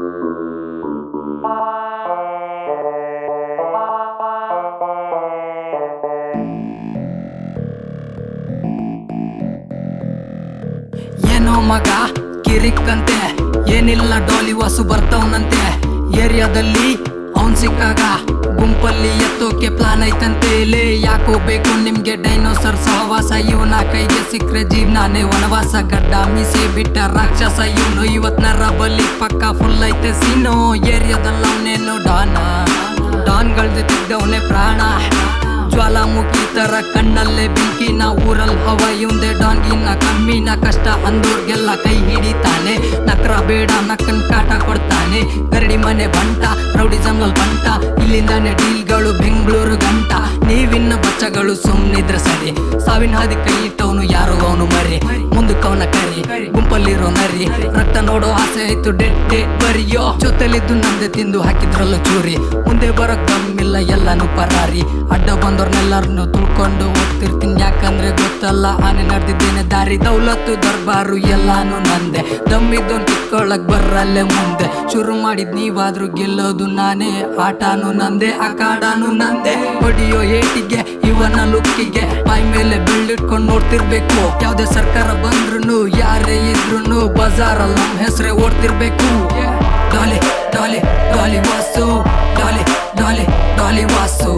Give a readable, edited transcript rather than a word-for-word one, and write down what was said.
ಏನೋ ಮಗ ಕಿರಿಕ್ಕಂತೆ, ಏನಿಲ್ಲ ಡಾಲಿ ವಾಸು ಬರ್ತವನಂತೆ. ಏರಿಯಾದಲ್ಲಿ ಅವನ್ ಸಿಕ್ಕಾಗ ಗುಂಪಲ್ಲಿ ಎತ್ತೋಕೆ ಪ್ಲಾನ್ ಐತಂತೆ. ಲೇ ಯಾಕೋ ಬೇಕು ನಿಮ್ಗೆ ಡೈನೋಸರ್ ಸಹವಾಸ? ಇವನ ಕೈಗೆ ಸಿಕ್ಕ್ರೆ ಜೀವನಾನೇ ವನವಾಸ. ಗಡ್ಡ ಮೀಸೆ ಬಿಟ್ಟ ರಾಕ್ಷಸ ಇವನು, ಇವತ್ನರ ಬಲಿ ಪಕ್ಕ ಫುಲ್ ಐತೆ ಸೀನು. ಏರಿಯಾದಲ್ಲಿ ಅವನೇನು ಡಾನ್ಗಳ್ದು ತೆಗ್ದವನೇ ಪ್ರಾಣ. ಜ್ವಾಲಾಮುಖಿ ತರ ಕಣ್ಣಲ್ಲೇ ಬೆಂಕಿನ, ಊರಲ್ಲಿ ಹವ ಇವಂದೆ ಡಾನ್ಗಿನ ಕಮ್ಮಿನ. ಕಷ್ಟ ಅಂದೋರ್ಗೆಲ್ಲ ಕೈ ಹಿಡಿತಾನೆ, ನಕ್ರ ಬೇಡ ನಕ್ಕನ್ ಕಾಟ ಕೊಡ್ತಾನೆ. ಗರಡಿ ಮನೆ ಬಂಟ, ರೌಡಿಸಮ್ನಲ್ಲಿ ಬಂಟ, ಇಲ್ಲಿಂದಾನೆ ಡೀಲ್ಗಳು ಬೆಂಗಳೂರು ಗಂಟ. ನೀವಿನ್ನ ಬಚ್ಚಗಳು ಸುಮ್ನಿದ್ರೆ ಸರಿ, ಸಾವಿನ ಹಾದಿ ಕೈ ಇಟ್ಟವನು ಯಾರೋ ಅವನು ಮರಿ. ಮುಂದಕ್ಕವನ ಕರಿ, ಗುಂಪಲ್ಲಿರೋ ನರಿ. ರಕ್ತ ನೋಡೋ ಆಸೆ ಆಯ್ತು ಡೆಡ್ ಬರಿಯೋ. ಜೊತೆಲಿದ್ದು ನಂದೆ ತಿಂದು ಹಾಕಿದ್ರಲ್ಲ ಚೂರಿ. ಮುಂದೆ ಬರೋಕ್ ದಮ್ಮಿಲ್ಲ ಎಲ್ಲಾನು ಪರಾರಿ. ಅಡ್ಡ ಬಂದವ್ರನ್ನೆಲ್ಲರನ್ನು ತುಳ್ಕೊಂಡು ಹೋಗ್ತಿರ್ತೀನಿ, ಯಾಕಂದ್ರೆ ಗೊತ್ತಲ್ಲ ಆನೆ ನಡೆದಿದ್ದೇನೆ ದಾರಿ. ದೌಲತ್ತು ದರ್ಬಾರು ಎಲ್ಲಾನು ನಂದೆ, ದಮ್ಮಿದ್ದೊಂದು ಕಿತ್ಕೊಳ್ಳಕ್ ಬರ್ರಲ್ಲೇ ಮುಂದೆ. ಶುರು ಮಾಡಿದ್ ನೀವಾದ್ರೂ ಗೆಲ್ಲೋದು ನಾನೇ, ಆಟನು ನಂದೆ ಅಖಾಡನು ನಂದೆ. ಹೊಡಿಯೋ ಏಟಿಗೆ ಇವನ ಲುಕ್ಕಿಗೆ ಬಾಯಿ ಮೇಲೆ ಬೆಳ್ಳಿಟ್ಕೊಂಡು ನೋಡ್ತಿರ್ಬೇಕು. ಯಾವ್ದೇ ಸರ್ಕಾರ ಬಂದ್ರು ಯಾರೇ ಇದ್ರು ಬಜಾರಲ್ಲಿ ನಮ್ಮ ಹೆಸರೇ ಓಡ್ತಿರ್ಬೇಕು. ಡಾಲಿ ಡಾಲಿ ಡಾಲಿ ವಾಸು, ಡಾಲಿ ಡಾಲಿ ಡಾಲಿ ವಾಸು.